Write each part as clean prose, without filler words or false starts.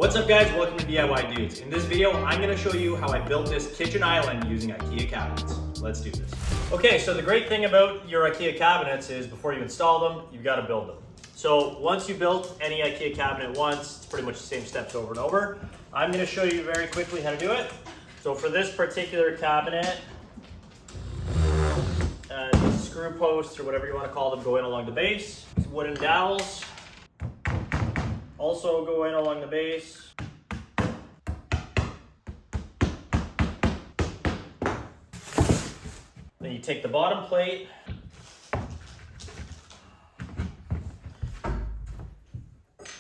What's up guys, welcome to DIY Dudes. In this video, I'm gonna show you how I built this kitchen island using IKEA cabinets. Let's do this. Okay, so the great thing about your IKEA cabinets is before you install them, you've gotta build them. So once you built any IKEA cabinet once, it's pretty much the same steps over and over. I'm gonna show you very quickly how to do it. So for this particular cabinet, the screw posts or whatever you wanna call them go in along the base. These wooden dowels also go in along the base. Then you take the bottom plate,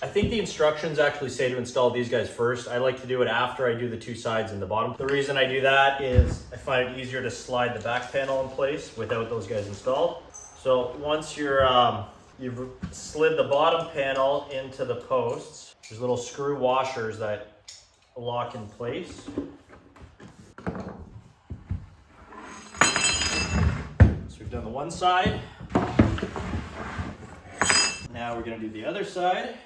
I think the instructions actually say to install these guys first. I like to do it after I do the two sides and the bottom. The reason I do that is I find it easier to slide the back panel in place without those guys installed. So once you've slid the bottom panel into the posts, there's little screw washers that lock in place. So we've done the one side. Now we're going to do the other side.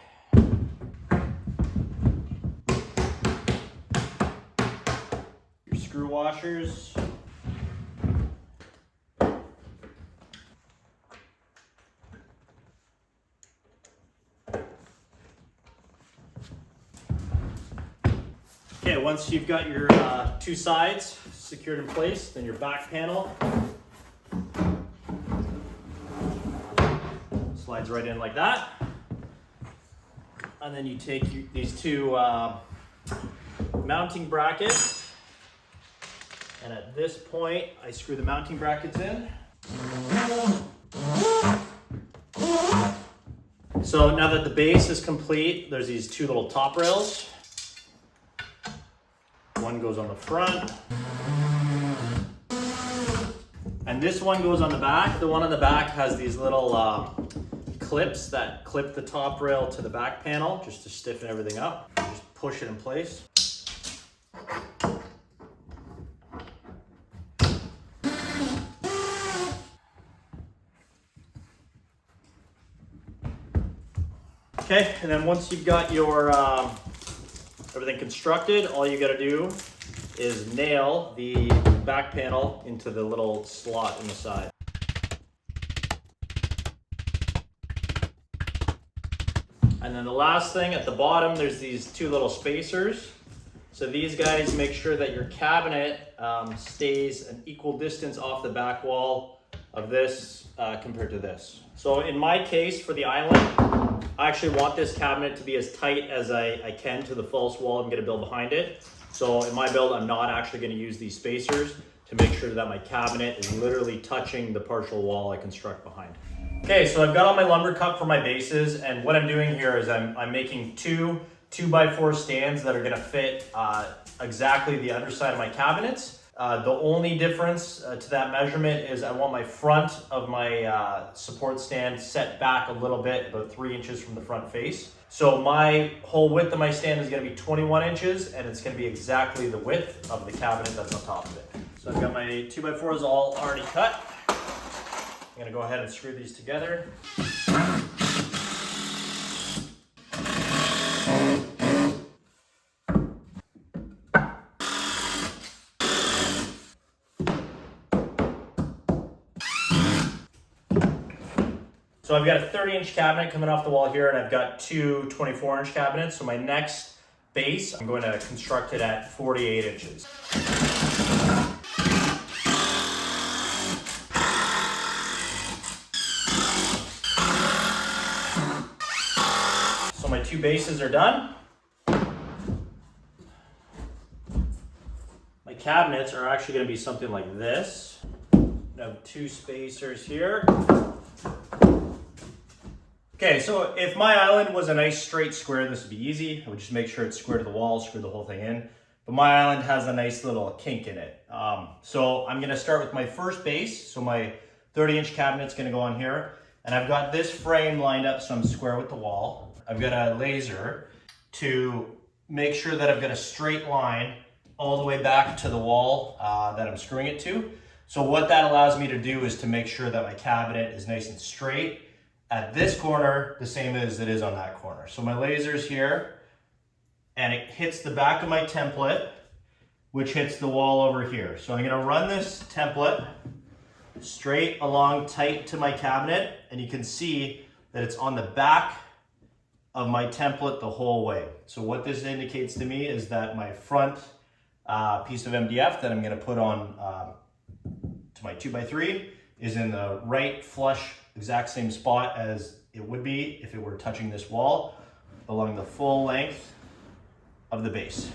Your screw washers. Okay, once you've got your two sides secured in place, then your back panel slides right in like that. And then you take these two mounting brackets, and at this point I screw the mounting brackets in. So now that the base is complete, there's these two little top rails. One goes on the front, and this one goes on the back. The one on the back has these little clips that clip the top rail to the back panel just to stiffen everything up. Just push it in place. Okay, and then once you've got your everything constructed, all you gotta do is nail the back panel into the little slot in the side. And then the last thing at the bottom, there's these two little spacers. So these guys make sure that your cabinet stays an equal distance off the back wall of this compared to this. So in my case, for the island, I actually want this cabinet to be as tight as I can to the false wall I'm gonna build behind it. So in my build, I'm not actually gonna use these spacers to make sure that my cabinet is literally touching the partial wall I construct behind. Okay, so I've got all my lumber cut for my bases, and what I'm doing here is I'm making two 2x4 stands that are gonna fit exactly the underside of my cabinets. The only difference to that measurement is I want my front of my support stand set back a little bit, about 3 inches from the front face. So my whole width of my stand is gonna be 21 inches, and it's gonna be exactly the width of the cabinet that's on top of it. So I've got my 2x4s all already cut. I'm gonna go ahead and screw these together. So I've got a 30-inch cabinet coming off the wall here, and I've got two 24-inch cabinets. So my next base, I'm going to construct it at 48 inches. So my two bases are done. My cabinets are actually going to be something like this. I have two spacers here. Okay, so if my island was a nice straight square, this would be easy. I would just make sure it's square to the wall, screw the whole thing in. But my island has a nice little kink in it. So I'm gonna start with my first base. So my 30-inch cabinet's gonna go on here. And I've got this frame lined up so I'm square with the wall. I've got a laser to make sure that I've got a straight line all the way back to the wall that I'm screwing it to. So what that allows me to do is to make sure that my cabinet is nice and straight at this corner the same as it is on that corner. So my laser's here, and it hits the back of my template, which hits the wall over here. So I'm gonna run this template straight along tight to my cabinet, and you can see that it's on the back of my template the whole way. So what this indicates to me is that my front piece of MDF that I'm gonna put on to my 2x3 is in the right flush, exact same spot as it would be if it were touching this wall along the full length of the base.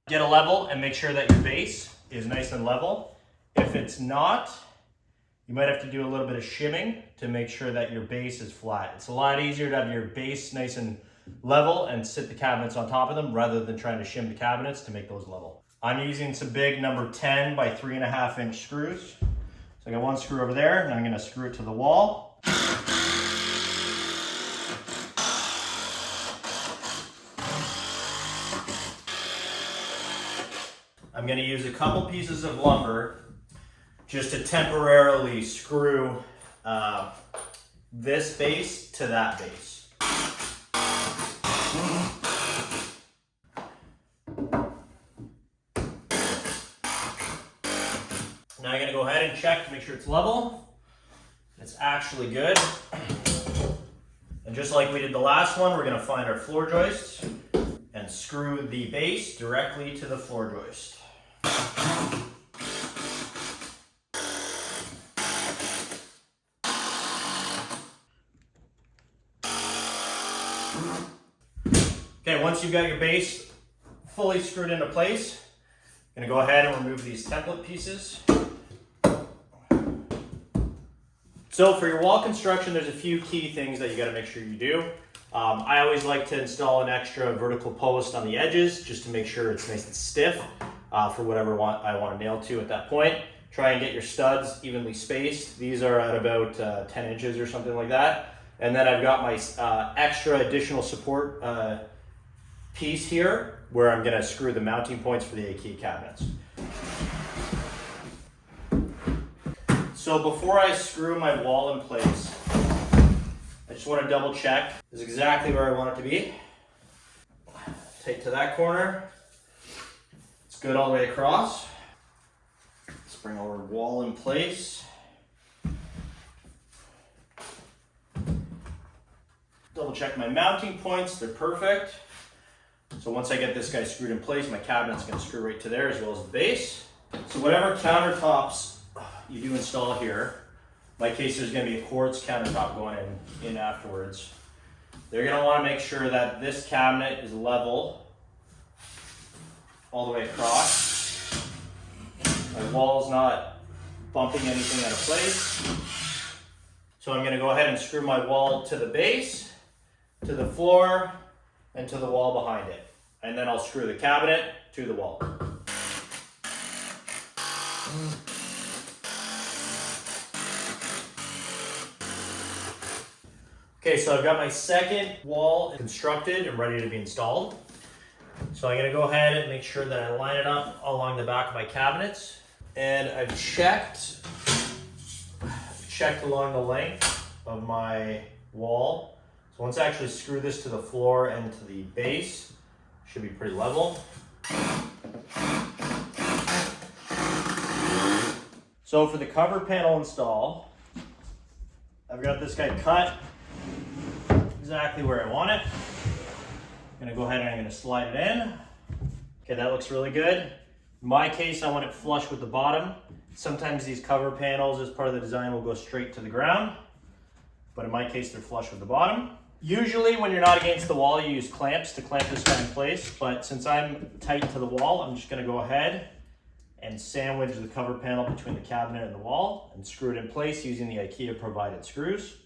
Get a level and make sure that your base is nice and level. If it's not, you might have to do a little bit of shimming to make sure that your base is flat. It's a lot easier to have your base nice and level and sit the cabinets on top of them rather than trying to shim the cabinets to make those level. I'm using some big number 10 by 3.5 inch screws. So I got one screw over there, and I'm gonna screw it to the wall. I'm gonna use a couple pieces of lumber just to temporarily screw this base to that base. Now I'm gonna go ahead and check to make sure it's level. It's actually good. And just like we did the last one, we're gonna find our floor joists and screw the base directly to the floor joist. Okay, once you've got your base fully screwed into place, I'm gonna go ahead and remove these template pieces. So for your wall construction, there's a few key things that you gotta make sure you do. I always like to install an extra vertical post on the edges just to make sure it's nice and stiff for whatever I want to nail to at that point. Try and get your studs evenly spaced. These are at about 10 inches or something like that. And then I've got my extra additional support piece here where I'm gonna screw the mounting points for the IKEA cabinets. So before I screw my wall in place, I just want to double check this is exactly where I want it to be. Take to that corner. It's good all the way across. Let's bring our wall in place. Double check my mounting points, they're perfect. So once I get this guy screwed in place, my cabinet's gonna screw right to there as well as the base. So whatever countertops you do install here, in my case there's going to be a quartz countertop going in afterwards. They're going to want to make sure that this cabinet is level all the way across. My wall's not bumping anything out of place. So I'm going to go ahead and screw my wall to the base, to the floor, and to the wall behind it. And then I'll screw the cabinet to the wall. Okay, so I've got my second wall constructed and ready to be installed. So I'm gonna go ahead and make sure that I line it up along the back of my cabinets. And I've checked along the length of my wall. So once I actually screw this to the floor and to the base, it should be pretty level. So for the cover panel install, I've got this guy cut exactly where I want it. I'm gonna go ahead and I'm gonna slide it in. Okay, that looks really good. In my case, I want it flush with the bottom. Sometimes these cover panels as part of the design will go straight to the ground, but in my case, they're flush with the bottom. Usually when you're not against the wall, you use clamps to clamp this guy in place, but since I'm tight to the wall, I'm just gonna go ahead and sandwich the cover panel between the cabinet and the wall and screw it in place using the IKEA provided screws.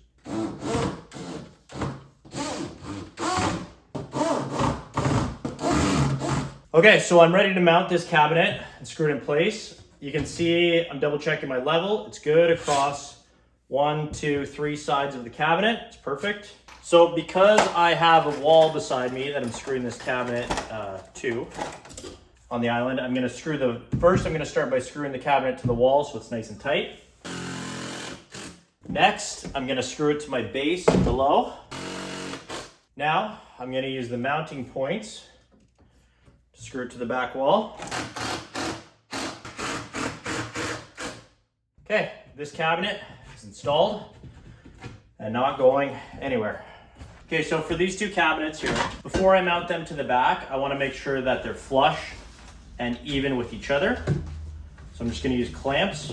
Okay, so I'm ready to mount this cabinet and screw it in place. You can see I'm double checking my level. It's good across 1, 2, 3 sides of the cabinet. It's perfect. So because I have a wall beside me that I'm screwing this cabinet to on the island, I'm gonna start by screwing the cabinet to the wall so it's nice and tight. Next, I'm gonna screw it to my base below. Now, I'm gonna use the mounting points to screw it to the back wall. Okay, this cabinet is installed and not going anywhere. Okay, so for these two cabinets here, before I mount them to the back, I wanna make sure that they're flush and even with each other. So I'm just gonna use clamps.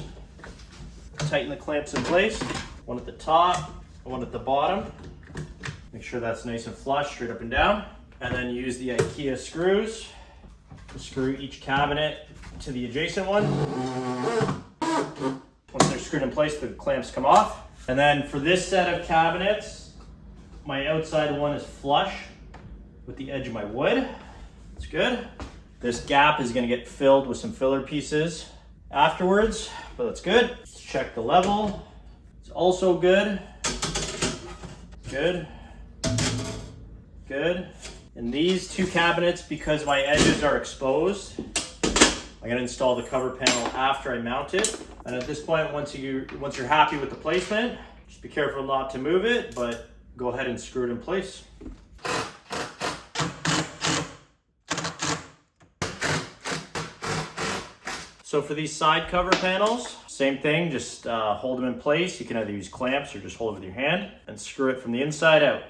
Tighten the clamps in place. One at the top, one at the bottom. Make sure that's nice and flush, straight up and down. And then use the IKEA screws to screw each cabinet to the adjacent one. Once they're screwed in place, the clamps come off. And then for this set of cabinets, my outside one is flush with the edge of my wood. It's good. This gap is gonna get filled with some filler pieces afterwards, but that's good. Let's check the level. It's also good. Good. Good. And these two cabinets, because my edges are exposed, I'm gonna install the cover panel after I mount it. And at this point, once you're happy with the placement, just be careful not to move it, but go ahead and screw it in place. So for these side cover panels, same thing, just hold them in place. You can either use clamps or just hold it with your hand and screw it from the inside out.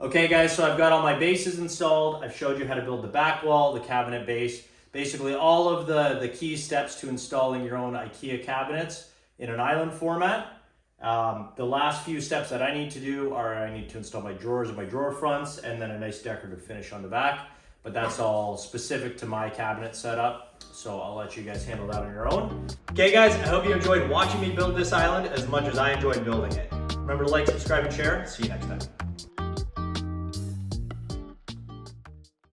Okay guys, so I've got all my bases installed. I've showed you how to build the back wall, the cabinet base, basically all of the key steps to installing your own IKEA cabinets in an island format. The last few steps that I need to do are I need to install my drawers and my drawer fronts and then a nice decorative finish on the back. But that's all specific to my cabinet setup, so I'll let you guys handle that on your own. Okay guys, I hope you enjoyed watching me build this island as much as I enjoyed building it. Remember to like, subscribe, and share. See you next time.